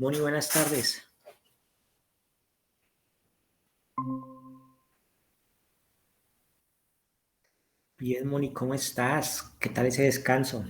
Moni, buenas tardes. Bien, Moni, ¿cómo estás? ¿Qué tal ese descanso?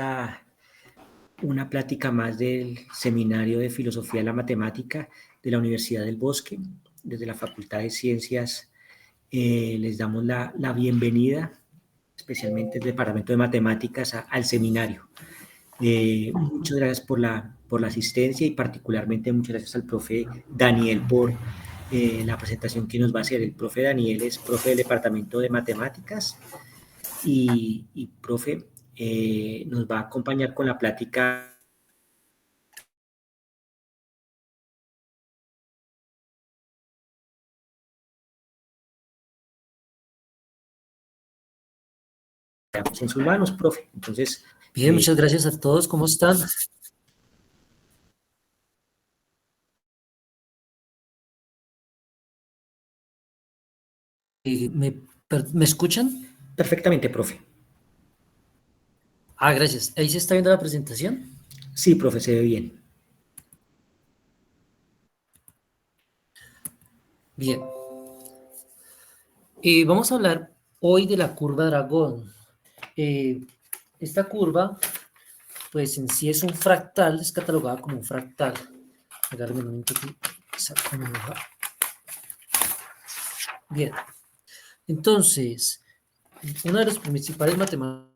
a una plática más del Seminario de Filosofía de la Matemática de la Universidad del Bosque. Desde la Facultad de Ciencias les damos la bienvenida, especialmente el Departamento de Matemáticas, al seminario. Muchas gracias por la asistencia y particularmente muchas gracias al profe Daniel por la presentación que nos va a hacer. El profe Daniel es profe del Departamento de Matemáticas y profe, nos va a acompañar con la plática en sus manos, profe. Entonces, Bien, muchas gracias a todos. ¿Cómo están? ¿Me escuchan? perfectamente, profe. Gracias. ¿Ahí se está viendo la presentación? Sí, profe, se ve bien. Bien. Vamos a hablar hoy de la curva dragón. Eh, esta curva, pues en sí es un fractal, es catalogada como un fractal. Regálame un momento que saco mi hoja. Bien. Entonces, uno de los principales matemáticos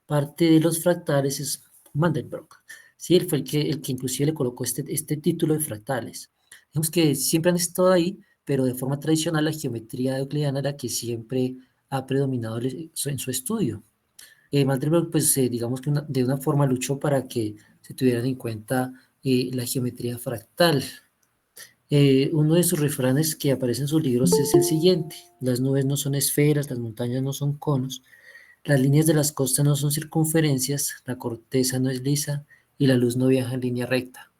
parte de los fractales es Mandelbrot. Sí, él fue el que inclusive le colocó este título de fractales. Digamos que siempre han estado ahí, pero de forma tradicional la geometría euclidiana es la que siempre ha predominado en su estudio. Mandelbrot, pues digamos que de una forma luchó para que se tuvieran en cuenta la geometría fractal. Uno de sus refranes que aparece en sus libros es el siguiente: las nubes no son esferas, las montañas no son conos, las líneas de las costas no son circunferencias, la corteza no es lisa y la luz no viaja en línea recta.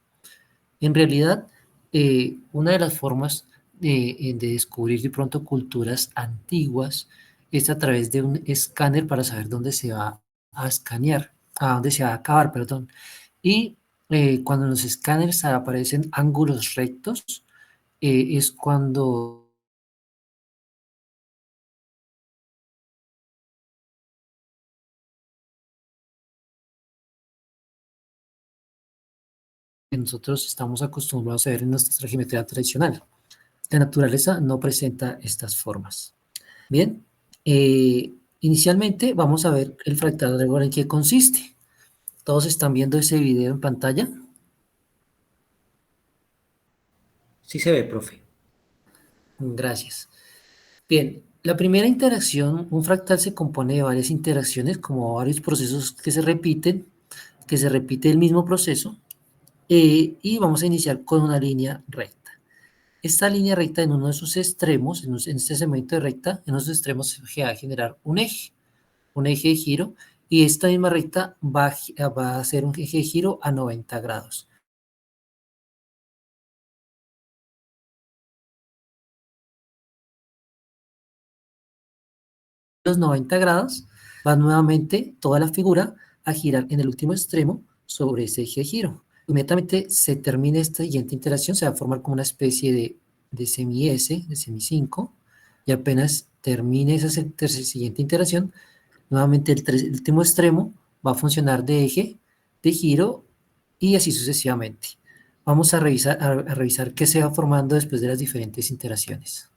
En realidad, una de las formas de descubrir de pronto culturas antiguas es a través de un escáner para saber dónde se va a escanear, a dónde se va a acabar, perdón. Y cuando en los escáneres aparecen ángulos rectos, es cuando nosotros estamos acostumbrados a ver en nuestra geometría tradicional. La naturaleza no presenta estas formas. Bien, inicialmente vamos a ver el fractal dragón en qué consiste. ¿Todos están viendo ese video en pantalla? Sí se ve, profe. Gracias. Bien, la primera interacción, un fractal se compone de varias interacciones, como varios procesos que se repite el mismo proceso, y vamos a iniciar con una línea recta. Esta línea recta en uno de sus extremos, en este segmento de recta, en uno de sus extremos se va a generar un eje de giro, y esta misma recta va a ser un eje de giro a 90 grados. Los 90 grados va nuevamente toda la figura a girar en el último extremo sobre ese eje de giro. Inmediatamente se termine esta siguiente interacción, se va a formar como una especie de semi-S, de semi-5, y apenas termine esa siguiente interacción, nuevamente el último extremo va a funcionar de eje, de giro, y así sucesivamente. Vamos a revisar qué se va formando después de las diferentes interacciones.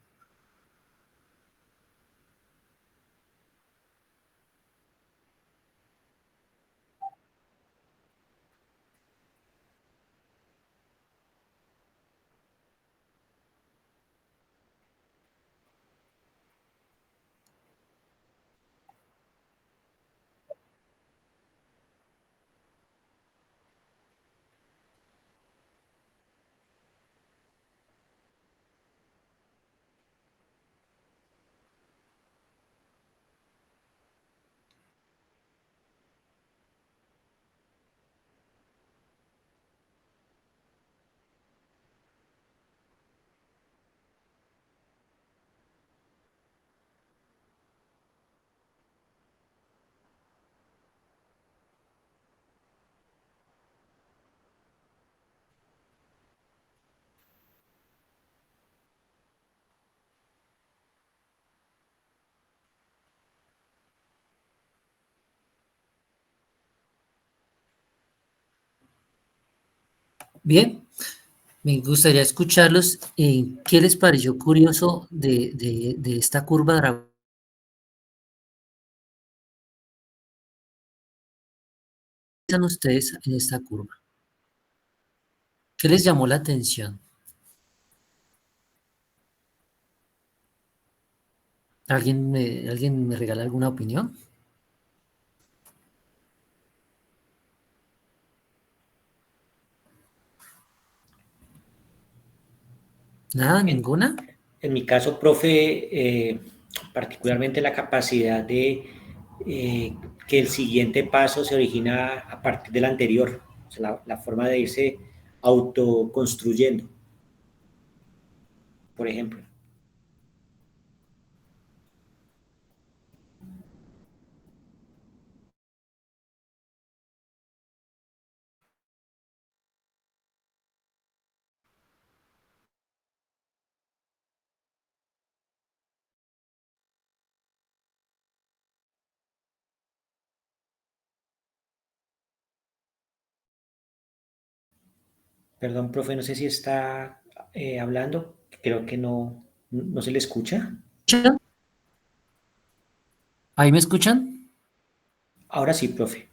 Bien, me gustaría escucharlos. ¿Qué les pareció curioso de esta curva dragón? ¿Qué piensan ustedes en esta curva? ¿Qué les llamó la atención? ¿Alguien me regala alguna opinión? ¿Nada? En, ¿Ninguna? en mi caso, profe, particularmente la capacidad de que el siguiente paso se origina a partir del anterior, o sea, la forma de irse autoconstruyendo, por ejemplo. Perdón, profe, no sé si está hablando, creo que no se le escucha. ¿Escuchan? ¿Ahí me escuchan? Ahora sí, profe.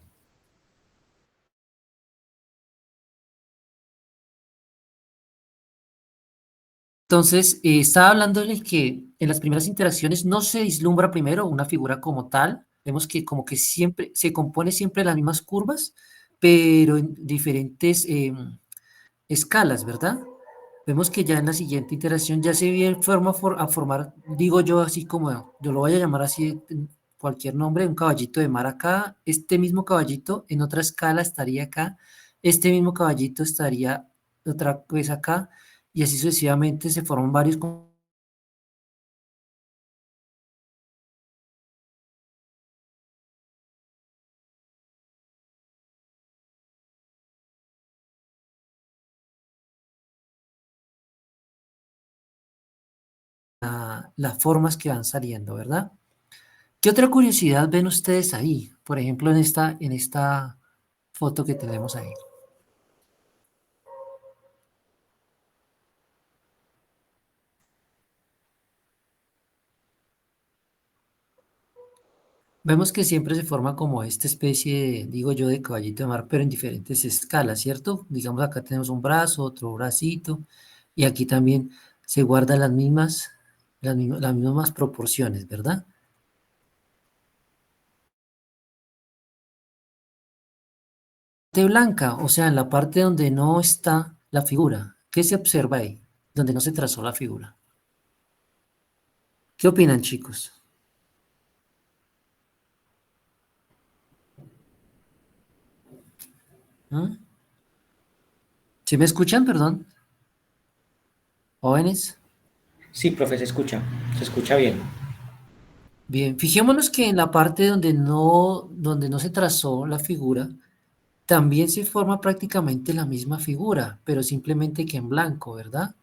Entonces, estaba hablándole que en las primeras interacciones no se vislumbra primero una figura como tal. Vemos que como que siempre se compone siempre de las mismas curvas, pero en diferentes escalas, ¿verdad? Vemos que ya en la siguiente interacción ya se viene a formar, digo yo así como, yo lo voy a llamar así, cualquier nombre, un caballito de mar acá, este mismo caballito en otra escala estaría acá, este mismo caballito estaría otra vez acá, y así sucesivamente se forman varios las formas que van saliendo, ¿verdad? ¿Qué otra curiosidad ven ustedes ahí? Por ejemplo, en esta foto que tenemos ahí. Vemos que siempre se forma como esta especie, digo yo, de caballito de mar, pero en diferentes escalas, ¿cierto? Digamos, acá tenemos un brazo, otro bracito, y aquí también se guardan las mismas proporciones, ¿verdad? De blanca, o sea, en la parte donde no está la figura, ¿qué se observa ahí? Donde no se trazó la figura. ¿Qué opinan, chicos? ¿Mm? ¿Sí me escuchan, perdón? Jóvenes. Sí, profe, se escucha bien. Bien, fijémonos que en la parte donde no se trazó la figura, también se forma prácticamente la misma figura, pero simplemente que en blanco, ¿verdad?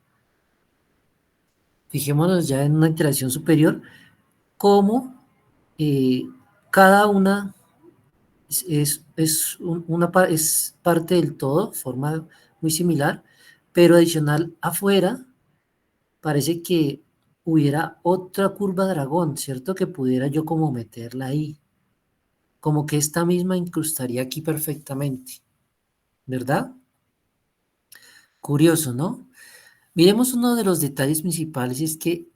Fijémonos ya en una interacción superior, cómo eh, cada una es parte del todo, forma muy similar, pero adicional afuera parece que hubiera otra curva dragón, ¿cierto? Que pudiera yo como meterla ahí, como que esta misma incrustaría aquí perfectamente, ¿verdad? Curioso, ¿no? Miremos uno de los detalles principales, es que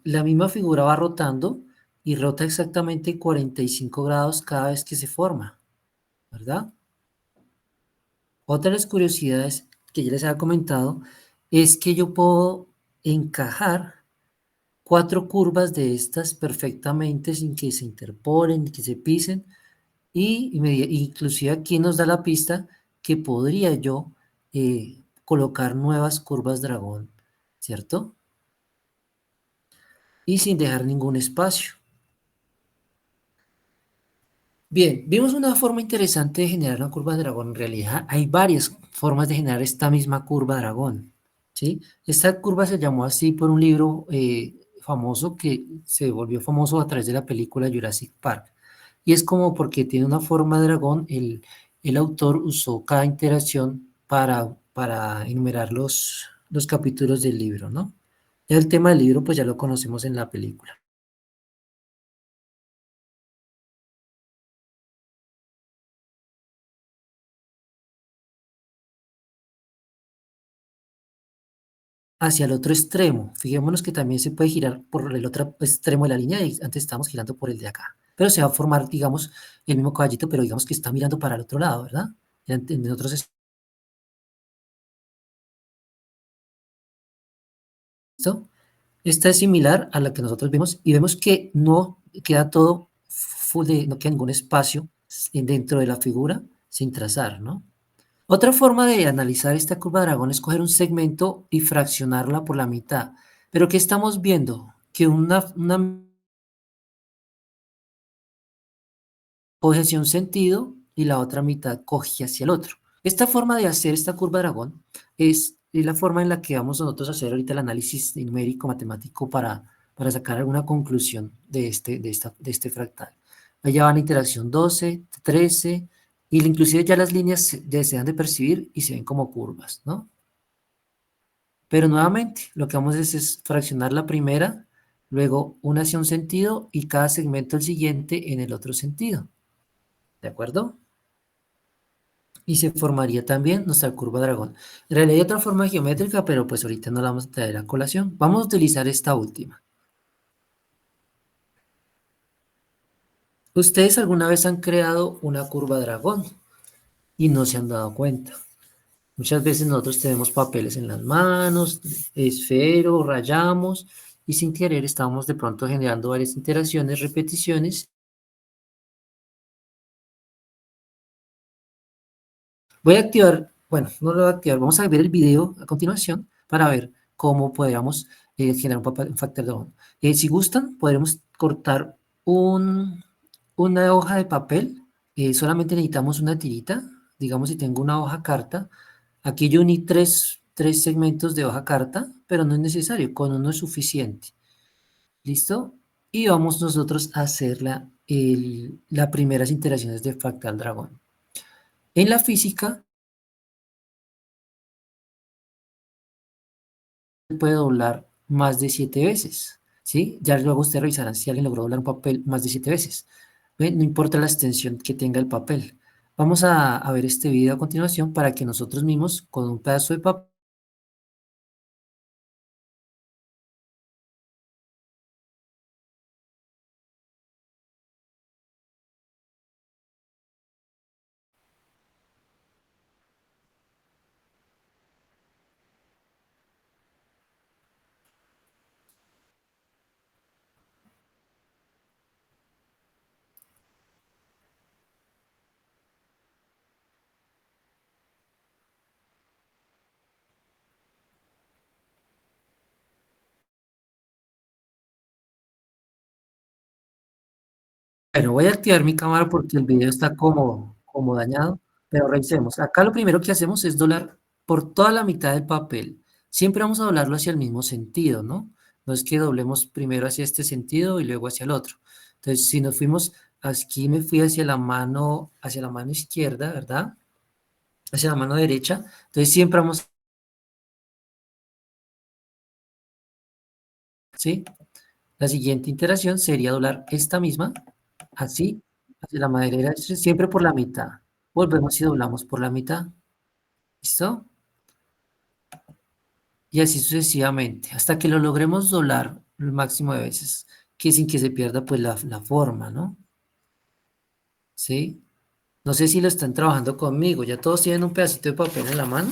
la misma figura va rotando y rota exactamente 45 grados cada vez que se forma, ¿verdad? Otra de las curiosidades que ya les había comentado es que yo puedo encajar cuatro curvas de estas perfectamente sin que se interpolen, que se pisen, inclusive aquí nos da la pista que podría yo colocar nuevas curvas dragón, ¿cierto? Y sin dejar ningún espacio. Bien, vimos una forma interesante de generar una curva de dragón. En realidad hay varias formas de generar esta misma curva dragón, ¿sí? Esta curva se llamó así por un libro famoso que se volvió famoso a través de la película Jurassic Park. Y es como porque tiene una forma de dragón, el autor usó cada interacción para para enumerar los capítulos del libro, ¿no? Ya el tema del libro, pues ya lo conocemos en la película. Hacia el otro extremo. Fijémonos que también se puede girar por el otro extremo de la línea y antes estábamos girando por el de acá. Pero se va a formar, digamos, el mismo caballito, pero digamos que está mirando para el otro lado, ¿verdad? En otros ¿listo? Esta es similar a la que nosotros vimos y vemos que no queda todo full no queda ningún espacio dentro de la figura sin trazar, ¿no? Otra forma de analizar esta curva de dragón es coger un segmento y fraccionarla por la mitad. Pero ¿qué estamos viendo? Que una coge hacia un sentido y la otra mitad coge hacia el otro. Esta forma de hacer esta curva de dragón es la forma en la que vamos nosotros a hacer ahorita el análisis numérico matemático para sacar alguna conclusión de este fractal. Allá va la interacción 12, 13, y inclusive ya las líneas se dan de percibir y se ven como curvas, ¿no? Pero nuevamente, lo que vamos es fraccionar la primera, luego una hacia un sentido y cada segmento el siguiente en el otro sentido. ¿De acuerdo? Y se formaría también nuestra curva dragón. En realidad hay otra forma geométrica, pero pues ahorita no la vamos a traer a colación. Vamos a utilizar esta última. Ustedes alguna vez han creado una curva dragón y no se han dado cuenta. Muchas veces nosotros tenemos papeles en las manos, esfero, rayamos y sin querer estamos de pronto generando varias interacciones, repeticiones. Voy a activar, bueno, no lo voy a activar, vamos a ver el video a continuación para ver cómo podríamos generar un factor de dragón. Si gustan, podremos cortar una hoja de papel, solamente necesitamos una tirita, digamos si tengo una hoja carta, aquí yo uní tres segmentos de hoja carta, pero no es necesario, con uno es suficiente. ¿Listo? Y vamos nosotros a hacer las primeras interacciones de fractal dragón. En la física se puede doblar más de 7 veces, ¿sí? Ya luego ustedes revisarán si alguien logró doblar un papel más de 7 veces. ¿Ven? No importa la extensión que tenga el papel. Vamos a ver este video a continuación para que nosotros mismos, con un pedazo de papel, bueno, voy a activar mi cámara porque el video está como dañado, pero revisemos. Acá lo primero que hacemos es doblar por toda la mitad del papel. Siempre vamos a doblarlo hacia el mismo sentido, ¿no? No es que doblemos primero hacia este sentido y luego hacia el otro. Entonces, si nos fuimos, aquí me fui hacia la mano izquierda, ¿verdad? Hacia la mano derecha. Entonces, siempre vamos, ¿sí? La siguiente interacción sería doblar esta misma, así, hacia la mano derecha, siempre por la mitad. Volvemos y doblamos por la mitad. ¿Listo? Y así sucesivamente, hasta que lo logremos doblar el máximo de veces, que sin que se pierda pues la forma, ¿no? ¿Sí? No sé si lo están trabajando conmigo, ya todos tienen un pedacito de papel en la mano.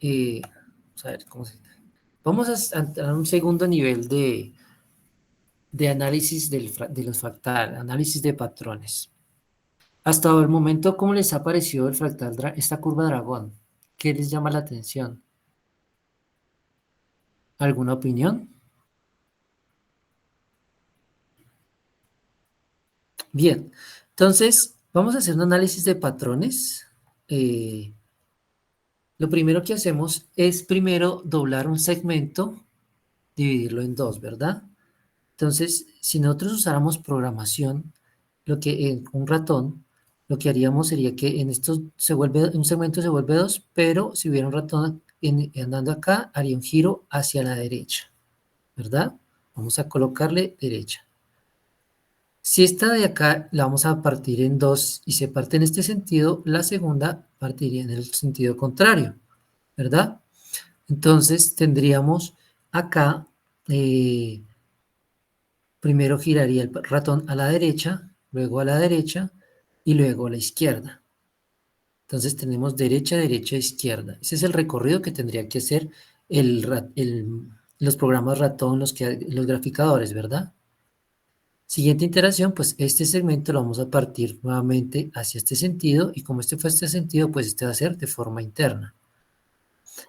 vamos a ver cómo se... Vamos a entrar a un segundo nivel de análisis de los fractales, análisis de patrones. Hasta el momento, ¿cómo les ha parecido el fractal, esta curva dragón? ¿Qué les llama la atención? ¿Alguna opinión? Bien, entonces vamos a hacer un análisis de patrones. Lo primero que hacemos es primero doblar un segmento, dividirlo en dos, ¿verdad? Entonces, si nosotros usáramos programación, lo que en un ratón, lo que haríamos sería que en esto un segmento se vuelve dos, pero si hubiera un ratón andando acá, haría un giro hacia la derecha, ¿verdad? Vamos a colocarle derecha. Si esta de acá la vamos a partir en dos y se parte en este sentido, la segunda partiría en el sentido contrario, ¿verdad? Entonces tendríamos acá, primero giraría el ratón a la derecha, luego a la derecha y luego a la izquierda. Entonces tenemos derecha, derecha, izquierda. Ese es el recorrido que tendría que hacer los programas ratón, los graficadores, ¿verdad? Siguiente iteración, pues este segmento lo vamos a partir nuevamente hacia este sentido y como este fue este sentido, pues este va a ser de forma interna.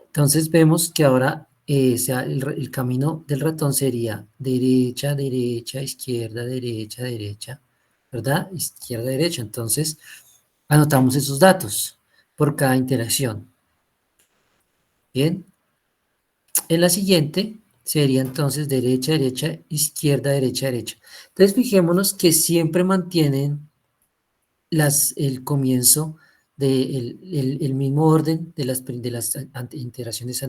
Entonces vemos que ahora el camino del ratón sería derecha, derecha, izquierda, derecha, derecha, ¿verdad? Izquierda, derecha. Entonces anotamos esos datos por cada interacción. Bien. En la siguiente sería entonces derecha, derecha, izquierda, derecha, derecha. Entonces fijémonos que siempre mantienen el comienzo del mismo orden de las interacciones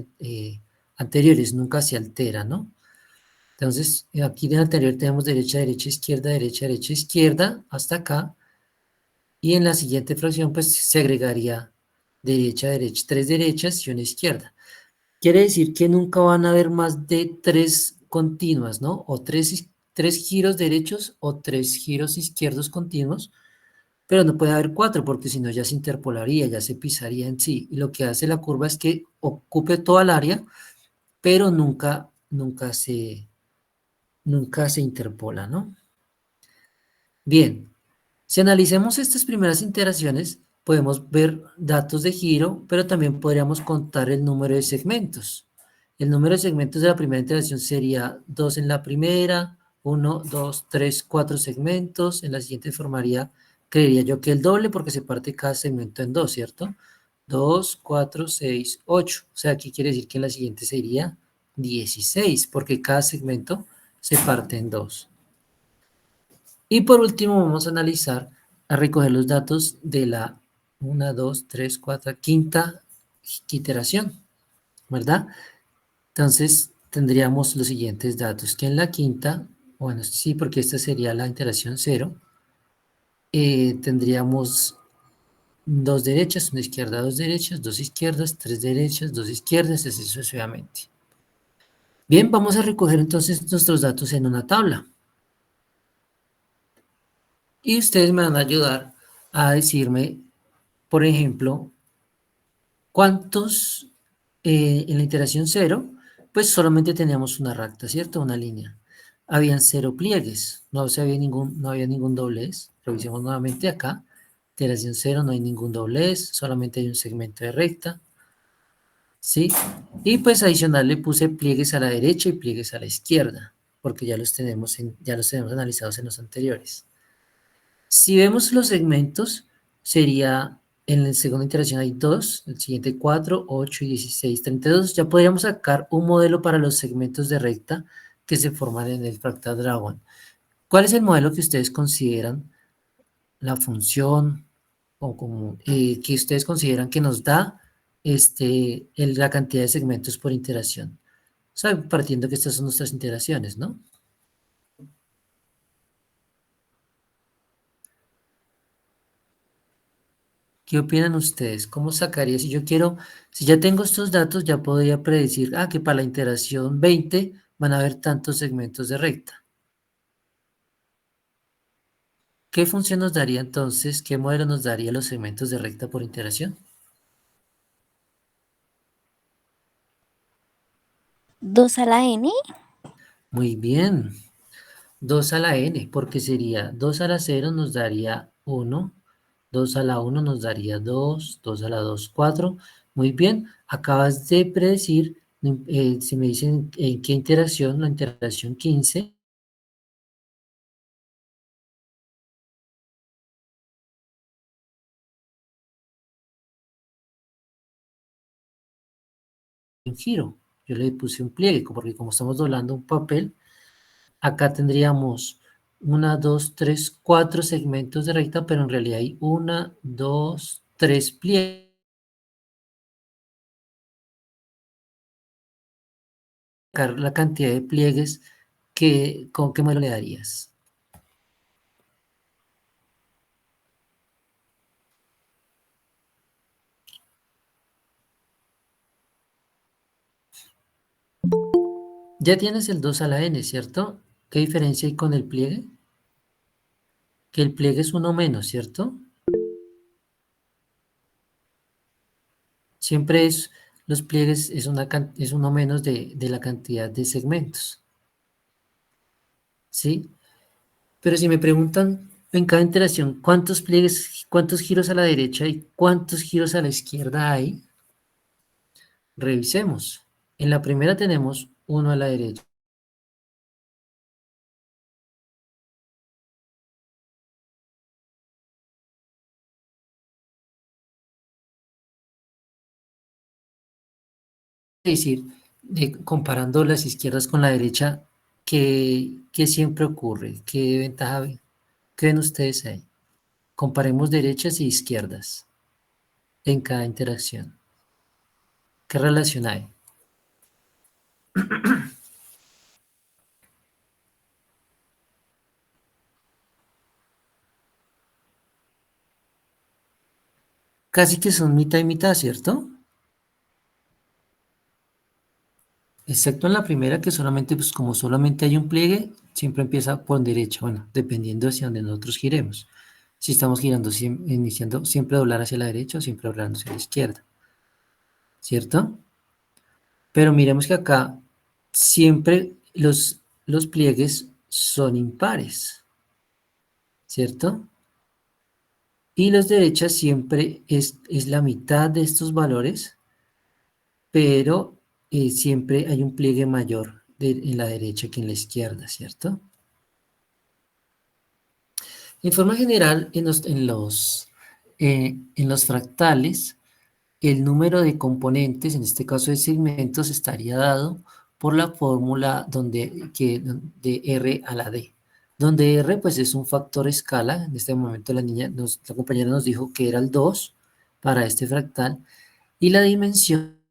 anteriores, nunca se altera, ¿no? Entonces, aquí en el anterior tenemos derecha, derecha, izquierda, derecha, derecha, izquierda, hasta acá, y en la siguiente fracción, pues, se agregaría derecha, derecha, tres derechas y una izquierda. Quiere decir que nunca van a haber más de tres continuas, ¿no? O tres giros derechos o tres giros izquierdos continuos, pero no puede haber cuatro porque si no ya se interpolaría, ya se pisaría en sí. Y lo que hace la curva es que ocupe toda el área, pero nunca se interpola, ¿no? Bien, si analicemos estas primeras iteraciones, podemos ver datos de giro, pero también podríamos contar el número de segmentos. El número de segmentos de la primera iteración sería 2 en la primera, 1, 2, 3, 4 segmentos. En la siguiente formaría, creería yo que el doble porque se parte cada segmento en dos, ¿cierto? 2, 4, 6, 8. O sea, aquí quiere decir que en la siguiente sería 16 porque cada segmento se parte en dos. Y por último vamos a analizar, a recoger los datos de la 1, 2, 3, 4, quinta iteración, ¿verdad? Entonces tendríamos los siguientes datos, que en la quinta, bueno, sí, porque esta sería la iteración 0, tendríamos dos derechas, una izquierda, dos derechas, dos izquierdas, tres derechas, dos izquierdas, así sucesivamente. Bien, vamos a recoger entonces nuestros datos en una tabla. Y ustedes me van a ayudar a decirme, por ejemplo, cuántos en la iteración 0, pues solamente teníamos una recta, ¿cierto? Una línea. Habían 0 pliegues, no había ningún doblez. Revisemos nuevamente acá. Iteración 0, no hay ningún doblez, solamente hay un segmento de recta. ¿Sí? Y pues adicional le puse pliegues a la derecha y pliegues a la izquierda, porque ya los tenemos analizados en los anteriores. Si vemos los segmentos, sería en la segunda iteración hay 2, el siguiente 4, 8 y 16, 32. Ya podríamos sacar un modelo para los segmentos de recta que se forman en el fractal Dragon. ¿Cuál es el modelo que ustedes consideran la función o como, que ustedes consideran que nos da la cantidad de segmentos por iteración? O sea, partiendo que estas son nuestras iteraciones, ¿no? ¿Qué opinan ustedes? ¿Cómo sacaría? Si ya tengo estos datos, ya podría predecir, que para la iteración 20 van a haber tantos segmentos de recta. ¿Qué función nos daría entonces? ¿Qué modelo nos daría los segmentos de recta por iteración? 2 a la n. Muy bien. 2 a la n, porque sería 2 a la 0 nos daría 1, 2 a la 1 nos daría 2, 2 a la 2, 4. Muy bien, acabas de predecir, si me dicen en qué interacción, la interacción 15. Un giro, yo le puse un pliegue, porque como estamos doblando un papel, acá tendríamos 1, 2, 3, 4 segmentos de recta, pero en realidad hay 1, 2, 3 pliegues. La cantidad de pliegues ¿con qué modelo le darías? Ya tienes el 2 a la n, ¿cierto? ¿Qué diferencia hay con el pliegue? Que el pliegue es uno menos, ¿cierto? Siempre es, los pliegues es uno menos de la cantidad de segmentos, ¿sí? Pero si me preguntan en cada interacción cuántos pliegues, cuántos giros a la derecha y cuántos giros a la izquierda hay, revisemos. En la primera tenemos uno a la derecha. Es decir, comparando las izquierdas con la derecha, ¿qué siempre ocurre? ¿Qué ventaja qué ven ustedes ahí? Comparemos derechas y izquierdas en cada interacción. ¿Qué relación hay? Casi que son mitad y mitad, ¿cierto? Excepto en la primera que solamente, pues como solamente hay un pliegue, siempre empieza por derecha, bueno, dependiendo hacia donde nosotros giremos. Si estamos girando, iniciando siempre doblar hacia la derecha o siempre doblando hacia la izquierda, ¿cierto? Pero miremos que acá siempre los pliegues son impares, ¿cierto? Y los derechas siempre es la mitad de estos valores, pero siempre hay un pliegue mayor en la derecha que en la izquierda, ¿cierto? En forma general, en los fractales, el número de componentes, en este caso de segmentos, estaría dado por la fórmula de R a la D, donde R pues es un factor escala. En este momento la compañera nos dijo que era el 2 para este fractal, y la dimensión,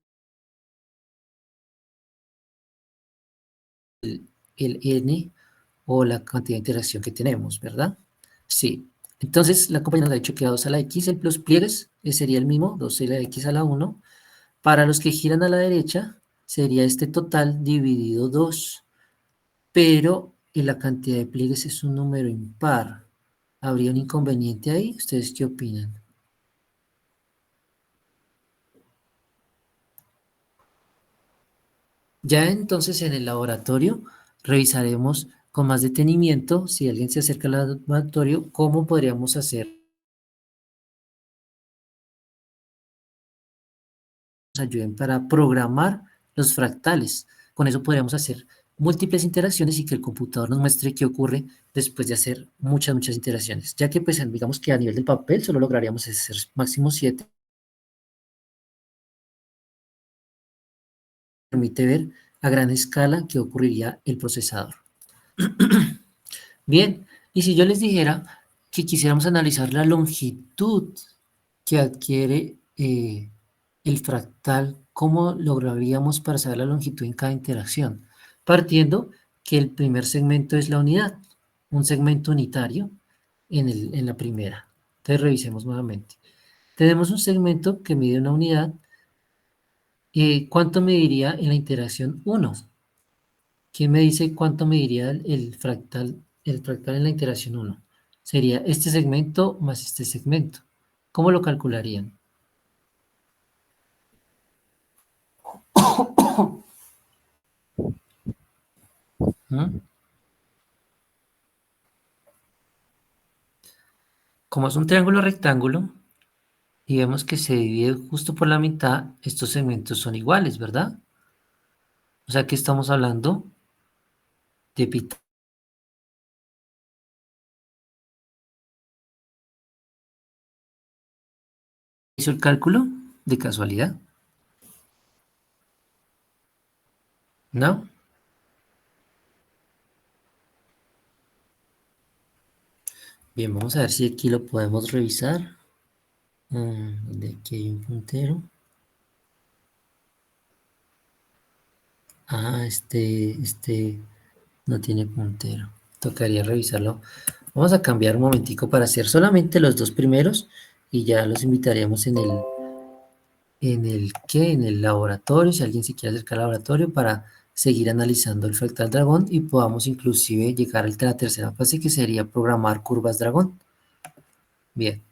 el N, o la cantidad de interacción que tenemos, ¿verdad? Sí. Entonces, la compañera nos ha dicho que a 2 a la X, el plus pliegues sería el mismo, 2 a la X a la 1. Para los que giran a la derecha, sería este total dividido 2, pero la cantidad de pliegues es un número impar. ¿Habría un inconveniente ahí? ¿Ustedes qué opinan? Ya entonces en el laboratorio revisaremos con más detenimiento, si alguien se acerca al laboratorio, cómo podríamos hacer, nos ayuden para programar los fractales. Con eso podríamos hacer múltiples interacciones y que el computador nos muestre qué ocurre después de hacer muchas interacciones, ya que pues digamos que a nivel del papel solo lograríamos hacer máximo 7. Permite ver a gran escala qué ocurriría el procesador. Bien, y si yo les dijera que quisiéramos analizar la longitud que adquiere el fractal, ¿cómo lograríamos para saber la longitud en cada interacción? Partiendo que el primer segmento es la unidad, un segmento unitario en la primera. Entonces revisemos nuevamente. Tenemos un segmento que mide una unidad. ¿Cuánto mediría en la interacción 1? ¿Quién me dice cuánto mediría el fractal en la interacción 1? Sería este segmento más este segmento. ¿Cómo lo calcularían? ¿Mm? Como es un triángulo rectángulo y vemos que se divide justo por la mitad, estos segmentos son iguales, ¿verdad? O sea que estamos hablando de Pitágoras. ¿Hizo el cálculo de casualidad? ¿No? Bien, vamos a ver si aquí lo podemos revisar. Donde aquí hay un puntero. Ah, este no tiene puntero. Tocaría revisarlo. Vamos a cambiar un momentico para hacer solamente los dos primeros y ya los invitaríamos en el laboratorio, si alguien se quiere acercar al laboratorio para seguir analizando el fractal dragón y podamos inclusive llegar a la tercera fase que sería programar curvas dragón. Bien,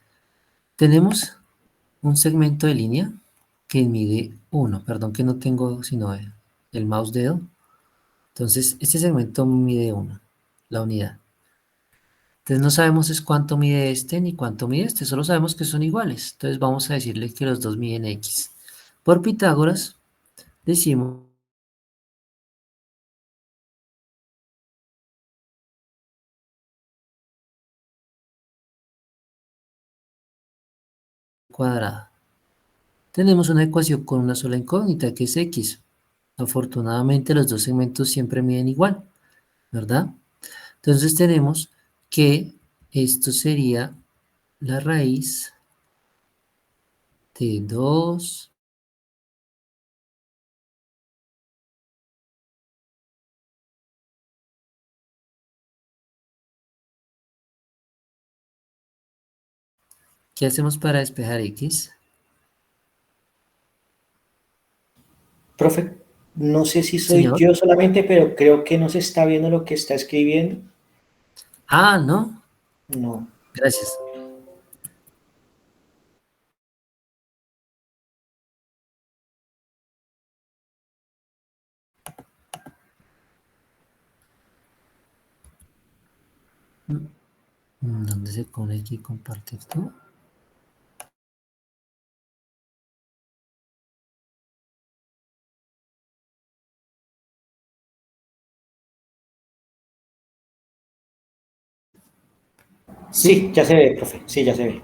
tenemos un segmento de línea que mide 1, perdón que no tengo sino el mouse dedo. Entonces, este segmento mide 1, la unidad. Entonces no sabemos es cuánto mide este ni cuánto mide este, solo sabemos que son iguales. Entonces vamos a decirle que los dos miden x. Por Pitágoras decimos cuadrada. Tenemos una ecuación con una sola incógnita que es x. Afortunadamente los dos segmentos siempre miden igual, ¿verdad? Entonces tenemos que esto sería la raíz de 2. ¿Qué hacemos para despejar x? Profe, no sé si soy Señor. yo solamente, pero creo que no se está viendo lo que está escribiendo. Ah, no. No. Gracias. ¿Dónde se pone aquí compartir tú? Sí, Sí. ya se ve, profe. Sí, ya se ve.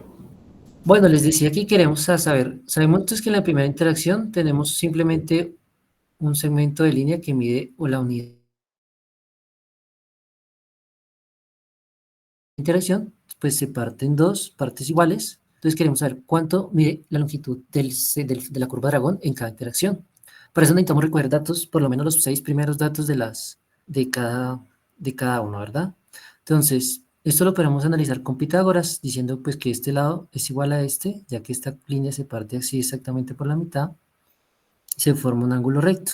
Bueno, les decía que queremos saber, sabemos entonces que en la primera interacción tenemos simplemente un segmento de línea que mide o la unidad de interacción, pues se parte en dos partes iguales. Entonces queremos saber cuánto mide la longitud de la curva dragón en cada interacción. Para eso necesitamos recoger datos, por lo menos los 6 primeros datos de cada, de cada uno, ¿verdad? Entonces, esto lo podemos analizar con Pitágoras, diciendo pues que este lado es igual a este, ya que esta línea se parte así exactamente por la mitad, se forma un ángulo recto.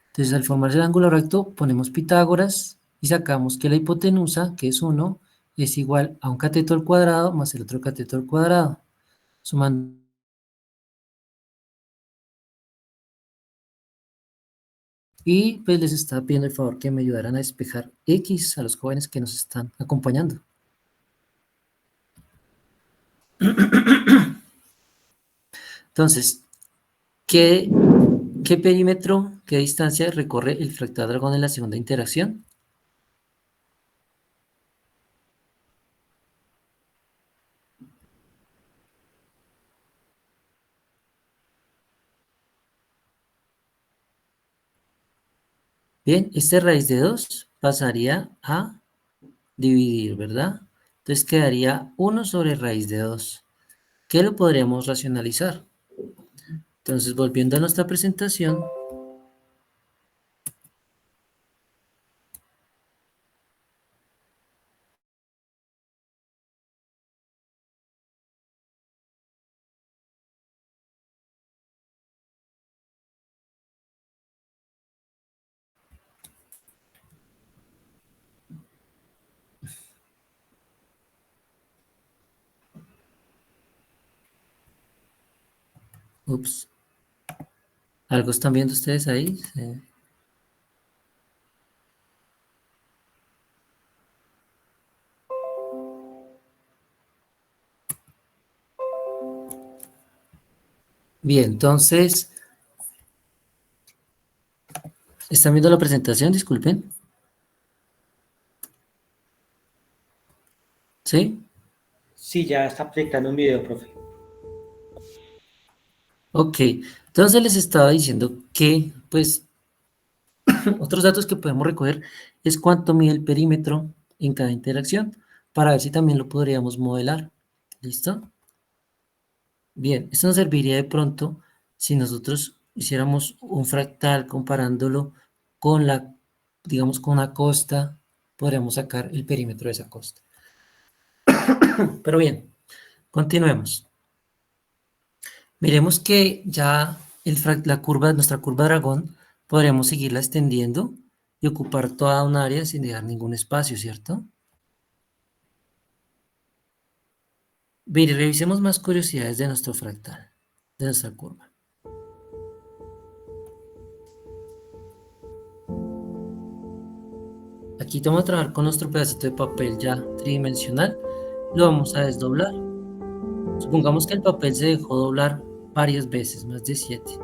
Entonces, al formarse el ángulo recto, ponemos Pitágoras y sacamos que la hipotenusa, que es 1, es igual a un cateto al cuadrado más el otro cateto al cuadrado, sumando. Y pues les estaba pidiendo el favor que me ayudaran a despejar X a los jóvenes que nos están acompañando. Entonces, ¿qué, qué perímetro, qué distancia recorre el fractal dragón en la segunda interacción? Bien, este raíz de 2 pasaría a dividir, ¿verdad? Entonces quedaría 1 sobre raíz de 2, que lo podríamos racionalizar. Entonces, volviendo a nuestra presentación, ups, ¿algo están viendo ustedes ahí? Bien, entonces, ¿están viendo la presentación? Disculpen. ¿Sí? Sí, ya está proyectando un video, profe. Ok, entonces les estaba diciendo que, pues, otros datos que podemos recoger es cuánto mide el perímetro en cada interacción, para ver si también lo podríamos modelar. ¿Listo? Bien, esto nos serviría de pronto si nosotros hiciéramos un fractal comparándolo con la, digamos, con una costa, podríamos sacar el perímetro de esa costa. Pero bien, continuemos. Miremos que ya la curva, nuestra curva dragón, podríamos seguirla extendiendo y ocupar toda un área sin dejar ningún espacio, ¿cierto? Bien, revisemos más curiosidades de nuestro fractal, de nuestra curva. Aquí vamos a trabajar con nuestro pedacito de papel ya tridimensional. Lo vamos a desdoblar. Supongamos que el papel se dejó doblar varias veces, más de 7.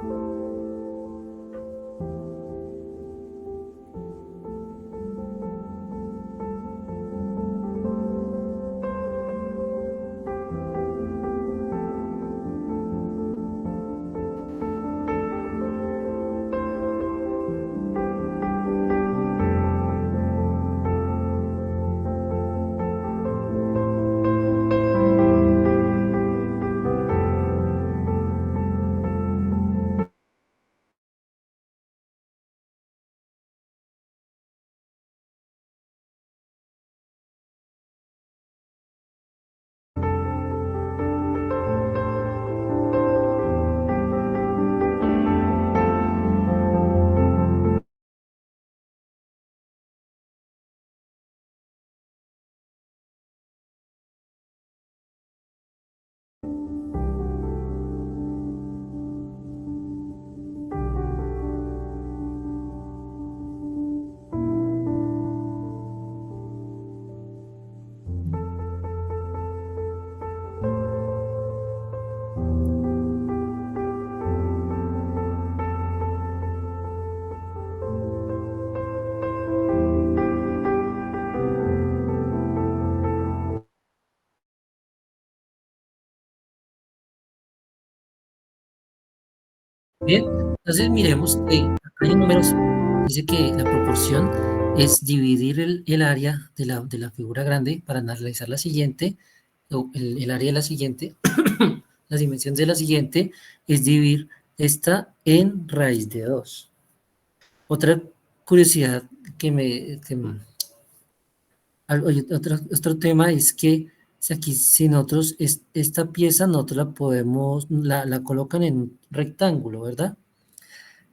Bien, entonces miremos que acá hay un número, dice que la proporción es dividir el área de la figura grande para analizar la siguiente, o el área de la siguiente, las dimensiones de la siguiente, es dividir esta en raíz de 2. Otra curiosidad oye, otro tema es que si aquí, si nosotros, esta pieza nosotros la podemos, la colocan en un rectángulo, ¿verdad?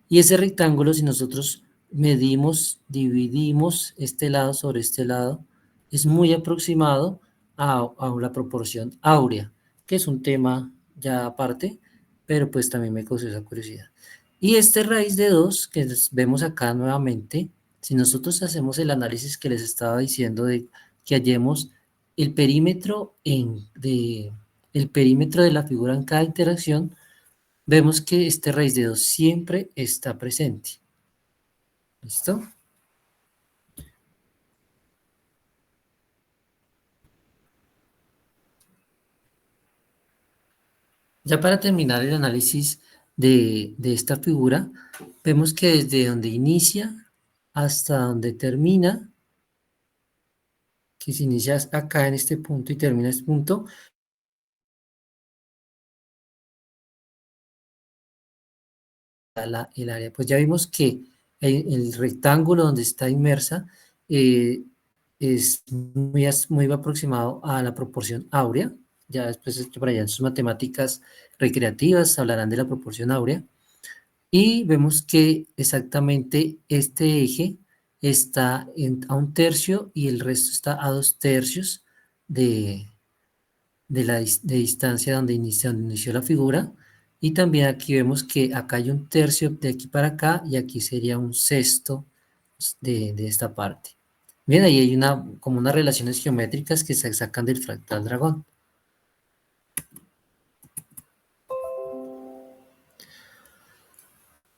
Y ese rectángulo, si nosotros medimos, dividimos este lado sobre este lado, es muy aproximado a la proporción áurea, que es un tema ya aparte, pero pues también me causó esa curiosidad. Y este raíz de 2 que vemos acá nuevamente, si nosotros hacemos el análisis que les estaba diciendo de que hallemos el perímetro, el perímetro de la figura en cada interacción, vemos que este raíz de 2 siempre está presente. ¿Listo? Ya para terminar el análisis de esta figura, vemos que desde donde inicia hasta donde termina, que se inicia acá en este punto y termina en este punto, el área. Pues ya vimos que el rectángulo donde está inmersa eh, es muy aproximado a la proporción áurea. Ya después por allá en sus matemáticas recreativas hablarán de la proporción áurea. Y vemos que exactamente este eje está a 1/3 y el resto está a 2/3 de, de distancia donde inició la figura. Y también aquí vemos que acá hay 1/3 de aquí para acá y aquí sería 1/6 de esta parte. Bien, ahí hay como unas relaciones geométricas que se sacan del fractal dragón.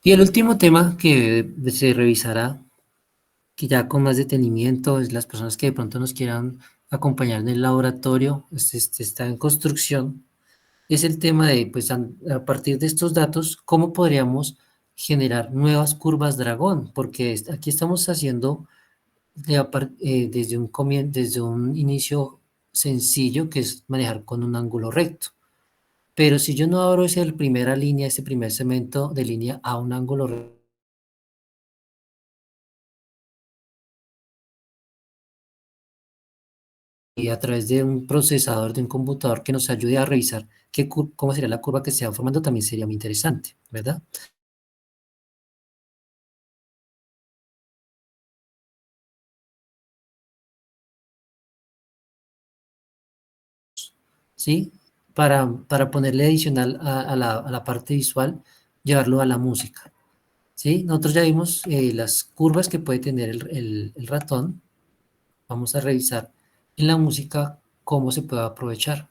Y el último tema que se revisará, que ya con más detenimiento, es las personas que de pronto nos quieran acompañar en el laboratorio, este está en construcción, es el tema de, pues, a partir de estos datos, cómo podríamos generar nuevas curvas dragón, porque aquí estamos haciendo desde un inicio sencillo, que es manejar con un ángulo recto. Pero si yo no abro esa primera línea, ese primer segmento de línea a un ángulo recto, y a través de un procesador, de un computador que nos ayude a revisar cómo sería la curva que se va formando, también sería muy interesante, ¿verdad? ¿Sí? Para ponerle adicional a la parte visual, llevarlo a la música, ¿sí? Nosotros ya vimos las curvas que puede tener el ratón. Vamos a revisar en la música cómo se puede aprovechar.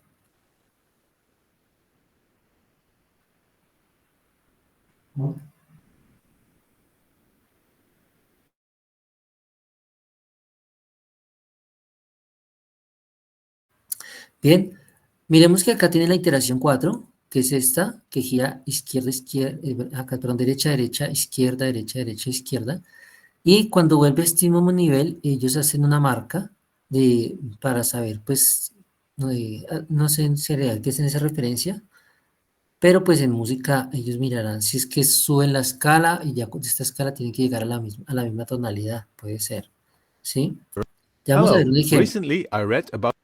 ¿No? Bien, miremos que acá tiene la iteración 4, que es esta, que gira izquierda, izquierda, acá, perdón, derecha, derecha, izquierda, derecha, derecha, izquierda. Y cuando vuelve a este mismo nivel, ellos hacen una marca para saber, pues, no sé en realidad qué es en esa referencia, pero pues en música ellos mirarán si es que suben la escala y ya con esta escala tienen que llegar a la misma tonalidad, puede ser, ¿sí? Ya vamos a ver Hello, un ejemplo. recently I read about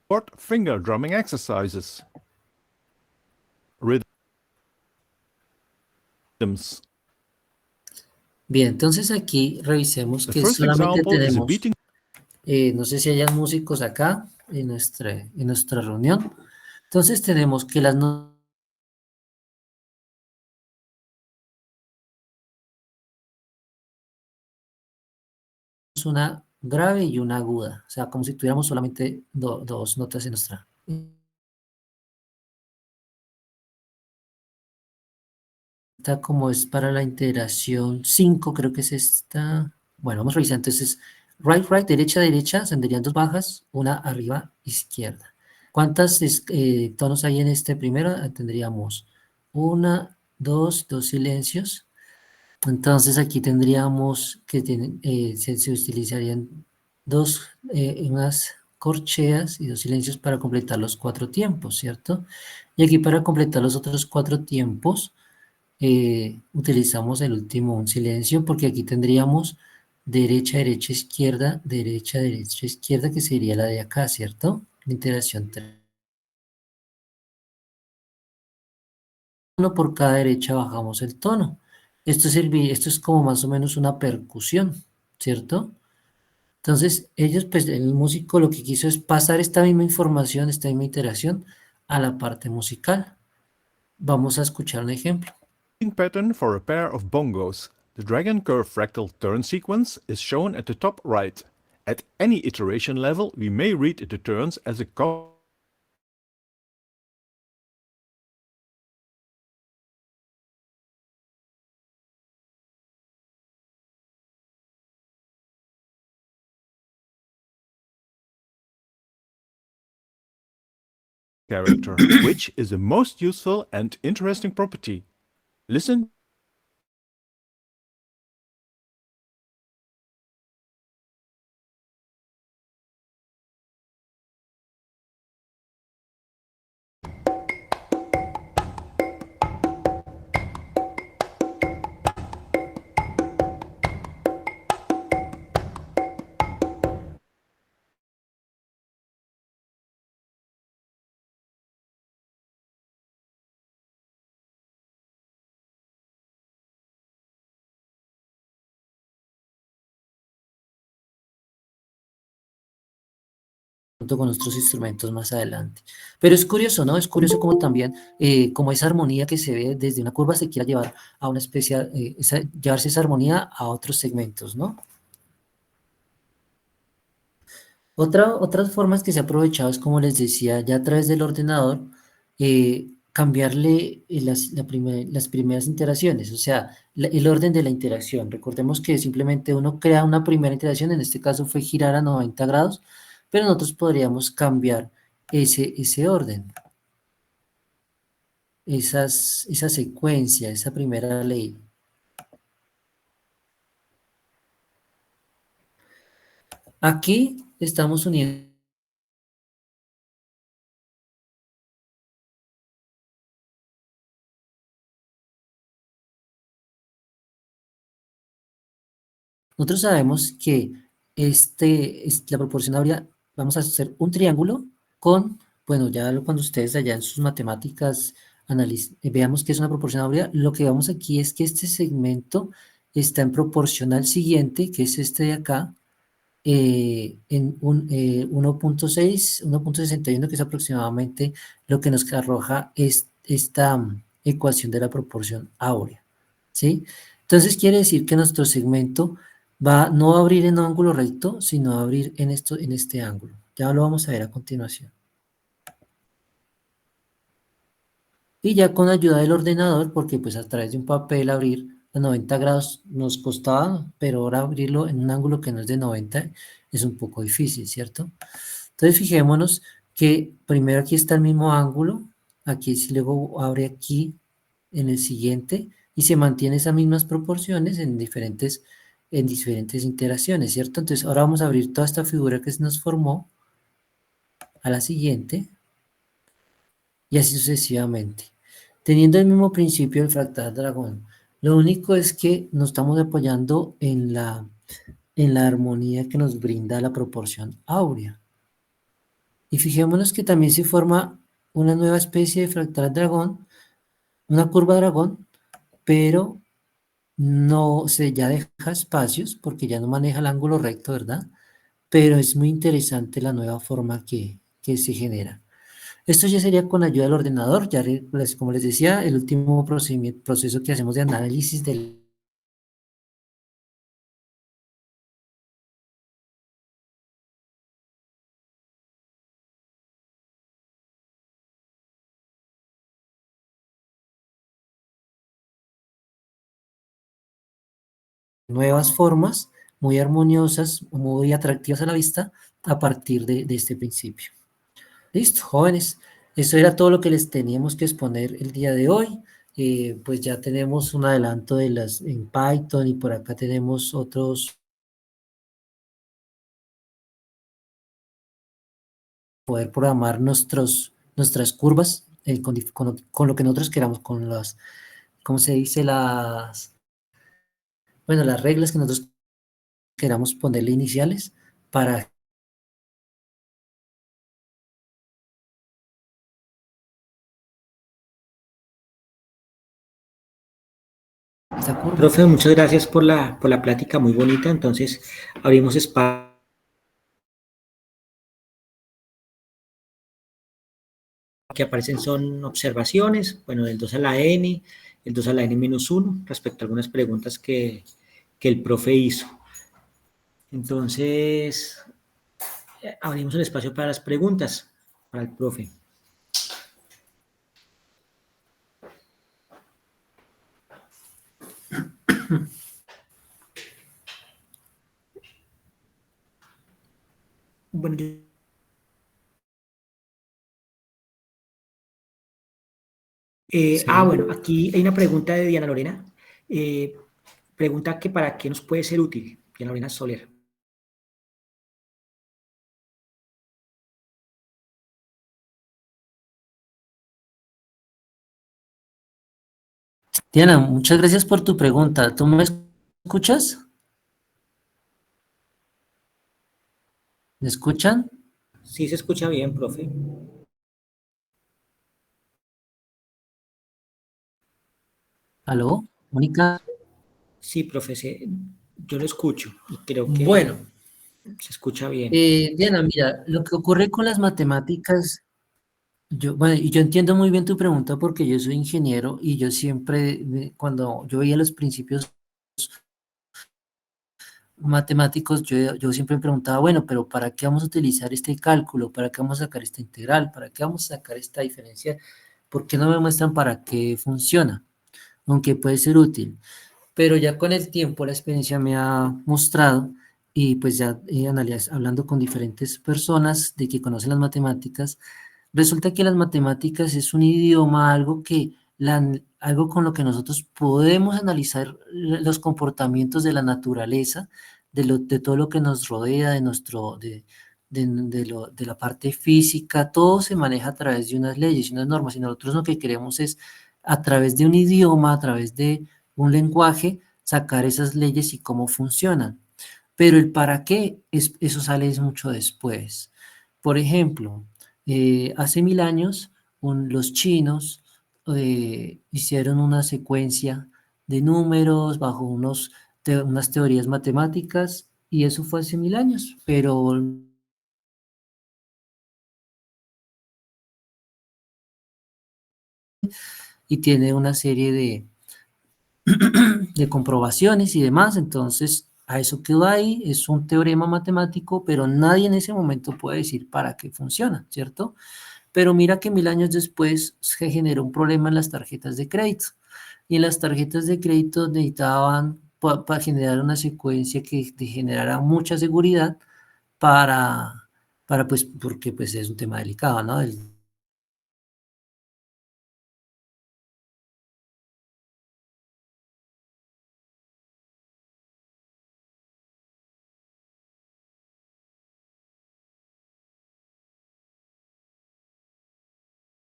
short finger drumming exercises. Rhythms. Bien, entonces aquí revisemos The que first solamente example is a tenemos, beating no sé si hayan músicos acá en nuestra reunión. Entonces tenemos que las notas, una grave y una aguda, o sea, como si tuviéramos solamente dos notas en nuestra. Esta como es para la integración 5 creo que es esta. Bueno, vamos a revisar entonces. Right, right, derecha, derecha, tendrían dos bajas, una arriba, izquierda. ¿Cuántas tonos hay en este primero? Tendríamos una, dos silencios. Entonces aquí tendríamos que se utilizarían unas corcheas y dos silencios para completar los cuatro tiempos, ¿cierto? Y aquí para completar los otros cuatro tiempos, utilizamos el último un silencio porque aquí tendríamos derecha, derecha, izquierda, derecha, derecha, izquierda, que sería la de acá, ¿cierto? La iteración 3. Uno por cada derecha bajamos el tono. Esto es como más o menos una percusión, ¿cierto? Entonces, ellos, pues el músico lo que quiso es pasar esta misma información, esta misma iteración a la parte musical. Vamos a escuchar un ejemplo. pattern for a pair of bongos. The dragon curve fractal turn sequence is shown at the top right. At any iteration level, we may read the turns as a character, which is the most useful and interesting property. Listen. Junto con nuestros instrumentos más adelante. Pero es curioso, ¿no? Es curioso como también, como esa armonía que se ve desde una curva se quiera llevar a una especie, llevarse esa armonía a otros segmentos, ¿no? Otras formas que se ha aprovechado es, como les decía, ya a través del ordenador, cambiarle las primeras interacciones, o sea, el orden de la interacción. Recordemos que simplemente uno crea una primera interacción, en este caso fue girar a 90 grados, pero nosotros podríamos cambiar ese orden, esa secuencia, esa primera ley. Aquí estamos uniendo. Nosotros sabemos que la proporción áurea, vamos a hacer un triángulo con, bueno, cuando ustedes allá en sus matemáticas veamos que es una proporción áurea, lo que vemos aquí es que este segmento está en proporción al siguiente, que es este de acá, en 1.6, 1.61, que es aproximadamente lo que nos arroja esta ecuación de la proporción áurea, ¿sí? Entonces quiere decir que nuestro segmento no va a abrir en un ángulo recto, sino va a abrir en este ángulo. Ya lo vamos a ver a continuación. Y ya con ayuda del ordenador, porque pues a través de un papel abrir a 90 grados nos costaba, pero ahora abrirlo en un ángulo que no es de 90 es un poco difícil, ¿cierto? Entonces fijémonos que primero aquí está el mismo ángulo, aquí si luego abre aquí en el siguiente y se mantiene esas mismas proporciones en diferentes interacciones, ¿cierto? Entonces ahora vamos a abrir toda esta figura que se nos formó a la siguiente y así sucesivamente. Teniendo el mismo principio del fractal dragón, lo único es que nos estamos apoyando en la armonía que nos brinda la proporción áurea. Y fijémonos que también se forma una nueva especie de fractal dragón, una curva dragón, pero no se ya deja espacios porque ya no maneja el ángulo recto, ¿verdad? Pero es muy interesante la nueva forma que se genera. Esto ya sería con ayuda del ordenador, como les decía, el último proceso que hacemos de análisis del. Nuevas formas muy armoniosas, muy atractivas a la vista a partir de este principio. Listo, jóvenes. Eso era todo lo que les teníamos que exponer el día de hoy. Pues ya tenemos un adelanto en Python y por acá tenemos otros, poder programar nuestras curvas con lo que nosotros queramos, con las, ¿cómo se dice? Las reglas que nosotros queramos ponerle iniciales para esta curva. Profe, muchas gracias por la plática muy bonita. Entonces, abrimos espacio. Que aparecen son observaciones, bueno, del 2 a la n, el 2 a la n-1, respecto a algunas preguntas que el profe hizo. Entonces, abrimos el espacio para las preguntas para el profe. Bueno, Sí. bueno, aquí hay una pregunta de Diana Lorena. Pregunta que para qué nos puede ser útil, Diana Lorena Soler. Diana, muchas gracias por tu pregunta. ¿Tú me escuchas? ¿Me escuchan? Sí se escucha bien, profe. ¿Aló? ¿Mónica? Sí, profe, yo lo escucho y creo que Bueno, se escucha bien. Diana, mira, lo que ocurre con las matemáticas, y yo entiendo muy bien tu pregunta porque yo soy ingeniero y yo siempre, cuando yo veía los principios matemáticos, yo siempre me preguntaba, bueno, pero ¿para qué vamos a utilizar este cálculo? ¿Para qué vamos a sacar esta integral? ¿Para qué vamos a sacar esta diferencia? ¿Por qué no me muestran para qué funciona? Aunque puede ser útil. Pero ya con el tiempo la experiencia me ha mostrado y pues ya hablando con diferentes personas de que conocen las matemáticas, resulta que las matemáticas es un idioma, algo con lo que nosotros podemos analizar los comportamientos de la naturaleza, de todo lo que nos rodea, de la parte física, todo se maneja a través de unas leyes y unas normas, y nosotros lo que queremos es a través de un idioma, a través de un lenguaje, sacar esas leyes y cómo funcionan. Pero el para qué, eso sale mucho después. Por ejemplo, hace 1000 años los chinos hicieron una secuencia de números bajo unas teorías matemáticas y eso fue hace 1000 años, pero y tiene una serie de comprobaciones y demás, entonces a eso quedó ahí, es un teorema matemático, pero nadie en ese momento puede decir para qué funciona, ¿cierto? Pero mira que 1000 años después se generó un problema en las tarjetas de crédito, y en las tarjetas de crédito necesitaban para generar una secuencia que generara mucha seguridad para pues, porque pues es un tema delicado, ¿no?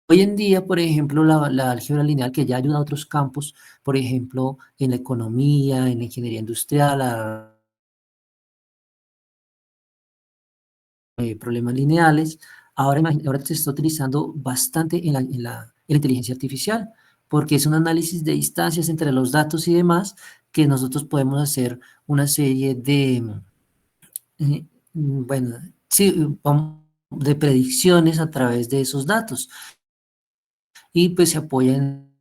Hoy en día, por ejemplo, la álgebra lineal que ya ayuda a otros campos, por ejemplo, en la economía, en la ingeniería industrial, problemas lineales, ahora se está utilizando bastante en la inteligencia artificial, porque es un análisis de distancias entre los datos y demás, que nosotros podemos hacer una serie bueno, sí, de predicciones a través de esos datos, y pues se apoya en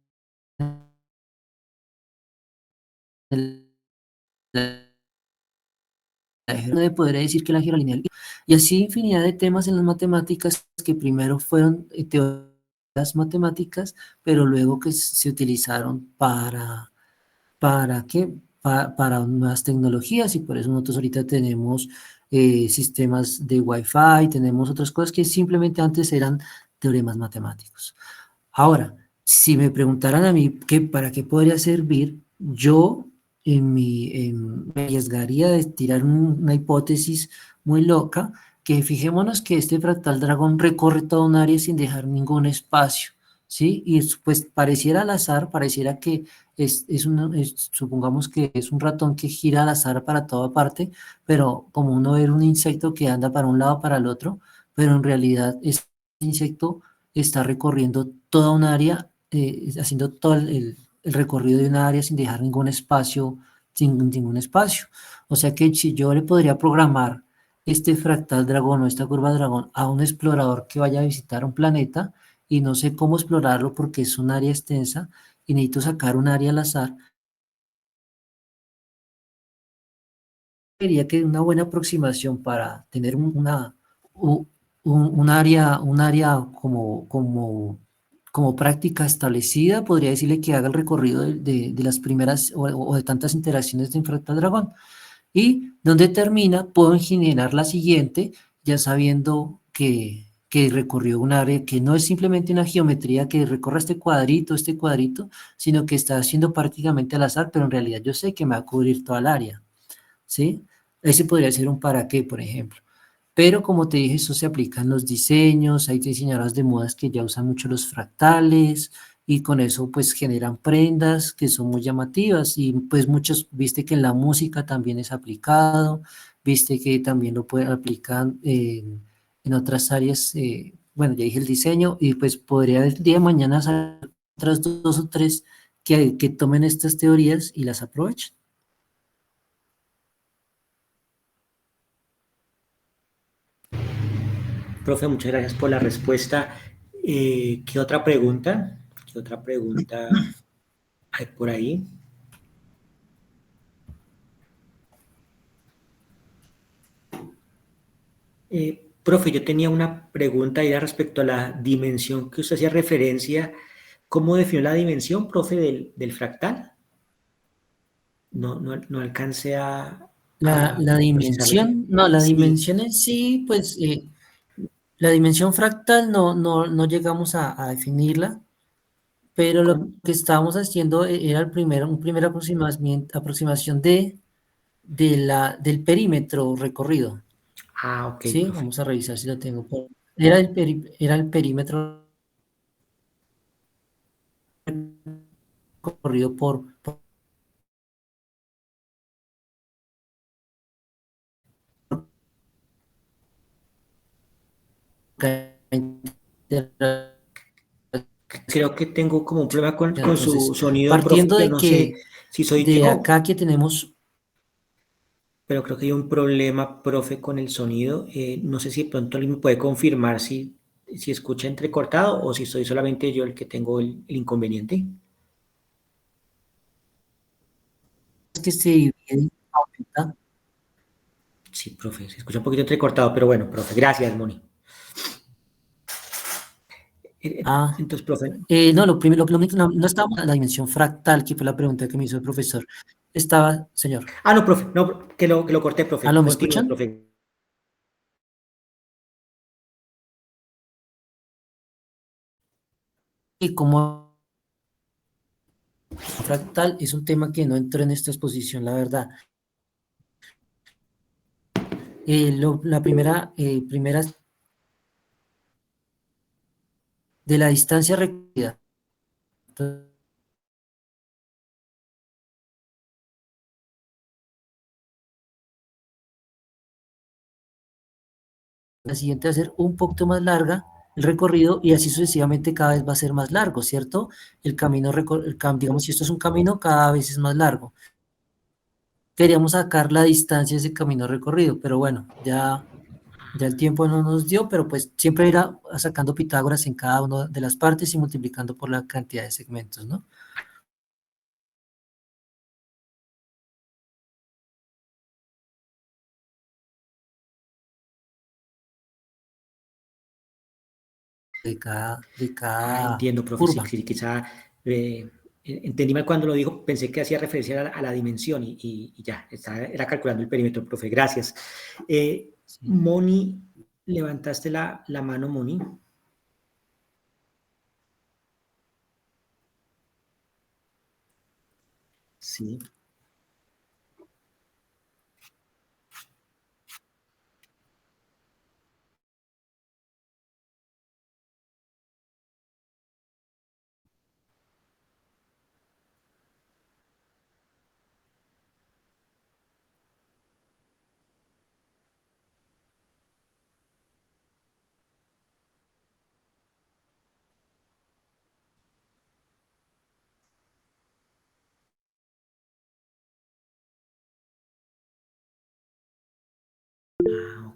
de poder decir que la álgebra lineal, y así infinidad de temas en las matemáticas que primero fueron teorías matemáticas, pero luego que se utilizaron ¿para qué? Para nuevas tecnologías, y por eso nosotros ahorita tenemos sistemas de Wi-Fi, tenemos otras cosas que simplemente antes eran teoremas matemáticos. Ahora, si me preguntaran a mí para qué podría servir, yo me arriesgaría de tirar una hipótesis muy loca, que fijémonos que este fractal dragón recorre toda un área sin dejar ningún espacio, ¿sí? Y pues pareciera al azar, pareciera que supongamos que es un ratón que gira al azar para toda parte, pero como uno ve un insecto que anda para un lado para el otro, pero en realidad ese insecto está recorriendo toda un área, haciendo todo el recorrido de una área sin dejar ningún espacio, sin ningún espacio. O sea que si yo le podría programar este fractal dragón o esta curva dragón a un explorador que vaya a visitar un planeta y no sé cómo explorarlo porque es un área extensa y necesito sacar un área al azar, diría que una buena aproximación para tener u- un área como práctica establecida, podría decirle que haga el recorrido de las primeras o de tantas interacciones de Infractal Dragón. Y donde termina, puedo generar la siguiente, ya sabiendo que recorrió un área que no es simplemente una geometría que recorre este cuadrito, sino que está haciendo prácticamente al azar, pero en realidad yo sé que me va a cubrir toda el área. ¿Sí? Ese podría ser un para qué, por ejemplo. Pero como te dije, eso se aplica en los diseños, hay diseñadoras de modas que ya usan mucho los fractales y con eso pues generan prendas que son muy llamativas, y pues muchos, viste que en la música también es aplicado, viste que también lo pueden aplicar en otras áreas, bueno, ya dije el diseño, y pues podría el día de mañana hacer otras dos o tres que tomen estas teorías y las aprovechen. Profe, muchas gracias por la respuesta. ¿Qué otra pregunta? ¿Qué otra pregunta hay por ahí? Profe, yo tenía una pregunta, era respecto a la dimensión que usted hacía referencia ¿Cómo definió la dimensión, profe, del fractal? No alcancé La a precisarlo. dimensión, no, la Sí, dimensión en sí, pues la dimensión fractal no llegamos a definirla, pero lo ¿cómo? que estábamos haciendo era un primer aproximación del perímetro recorrido. Ah, ok, Sí, profe. vamos a revisar si lo tengo. Era el perímetro recorrido por cada interacción. Creo que tengo como un problema con su Entonces, sonido, profe, partiendo pero de no sé que si soy de yo, acá que tenemos, pero creo que hay un problema, profe, con el sonido. No sé si de pronto alguien me puede confirmar si escucha entrecortado o si soy solamente yo el que tengo el inconveniente. que se divide, aumenta. Sí, profe, se escucha un poquito entrecortado, pero bueno, profe, gracias, Moni. Ah, Entonces, profe, no, lo primero, lo único, no estábamos en la dimensión fractal, que fue la pregunta que me hizo el profesor. Estaba, señor, no, profe, no, que lo corté, profe, ¿aló, me continúe, escuchan? profe. Y como fractal es un tema que no entró en esta exposición, la verdad. La primera de la distancia requerida. La siguiente va a ser un poquito más larga el recorrido y así sucesivamente cada vez va a ser más largo, ¿cierto? El camino, digamos, si esto es un camino, cada vez es más largo. Queríamos sacar la distancia de ese camino recorrido, pero bueno, ya el tiempo no nos dio, pero pues siempre irá sacando Pitágoras en cada una de las partes y multiplicando por la cantidad de segmentos, ¿no? De cada Entiendo, profe, sí, curva. sí, quizá entendí mal cuando lo dijo, pensé que hacía referencia a la dimensión y ya, era calculando el perímetro, profe, gracias. Sí. Moni, levantaste la mano, Moni. Sí.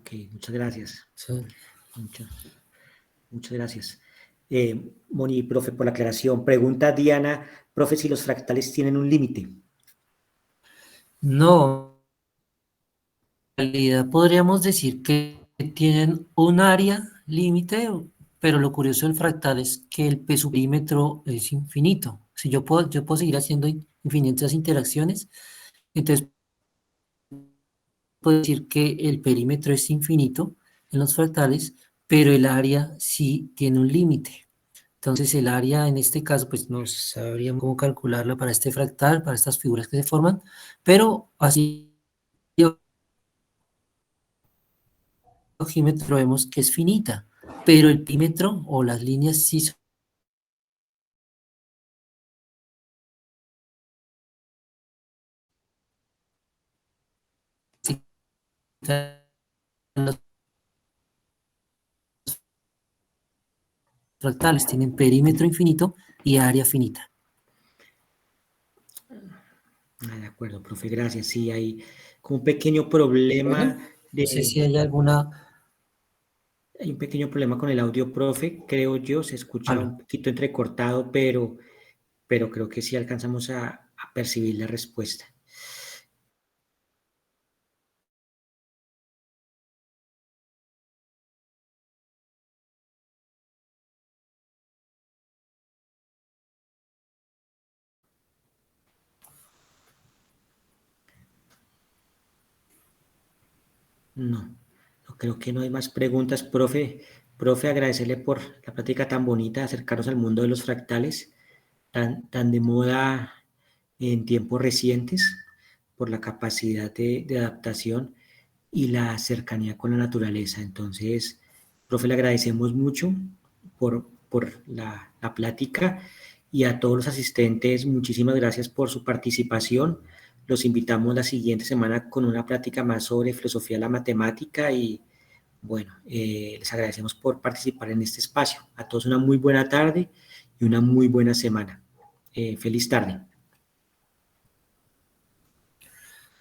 Ok, muchas gracias. Sí. Muchas, muchas gracias. Moni, profe, por la aclaración. Pregunta Diana, profe, si los fractales tienen un límite. No, en realidad podríamos decir que tienen un área límite, pero lo curioso del fractal es que su perímetro es infinito. Si yo puedo seguir haciendo infinitas interacciones, entonces puedo decir que el perímetro es infinito en los fractales, pero el área sí tiene un límite. Entonces el área en este caso, pues no sabríamos cómo calcularla para este fractal, para estas figuras que se forman, pero así ojímetro vemos que es finita, pero el perímetro o las líneas sí son los fractales, tienen perímetro infinito y área finita. De acuerdo, profe, gracias. Sí, hay como un pequeño Bueno, problema no sé si de, hay alguna... hay un pequeño problema con el audio, profe, creo yo, se escucha Aló. un poquito entrecortado, pero creo que sí alcanzamos a percibir la respuesta. No, no creo que no hay más preguntas, profe. Profe, agradecerle por la plática tan bonita, acercarnos al mundo de los fractales, tan de moda en tiempos recientes, por la capacidad de adaptación y la cercanía con la naturaleza. Entonces, profe, le agradecemos mucho por la plática, y a todos los asistentes, muchísimas gracias por su participación. Los invitamos la siguiente semana con una plática más sobre filosofía de la matemática y bueno, les agradecemos por participar en este espacio. A todos una muy buena tarde y una muy buena semana. Feliz tarde.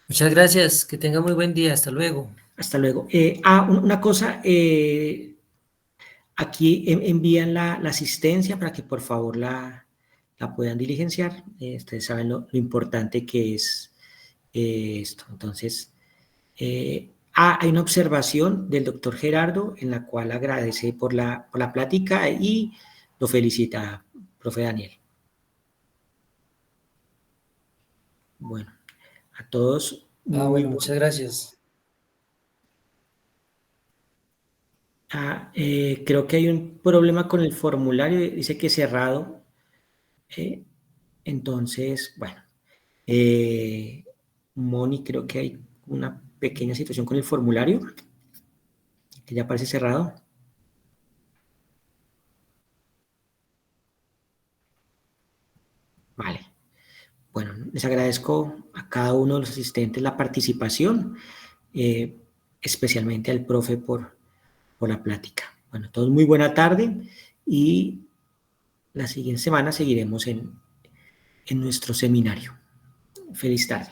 Muchas gracias, que tenga muy buen día, hasta luego. Hasta luego. Una cosa, aquí envían la asistencia para que por favor la puedan diligenciar. Ustedes saben lo importante que es esto. Entonces, hay una observación del doctor Gerardo en la cual agradece por la plática y lo felicita, profe Daniel. Bueno, a todos. Bueno, muchas gracias. Creo que hay un problema con el formulario, dice que cerrado. Entonces, bueno, Moni, creo que hay una pequeña situación con el formulario, que ya parece cerrado. Vale. Bueno, les agradezco a cada uno de los asistentes la participación, especialmente al profe por la plática. Bueno, todos muy buena tarde y la siguiente semana seguiremos en nuestro seminario. Feliz tarde.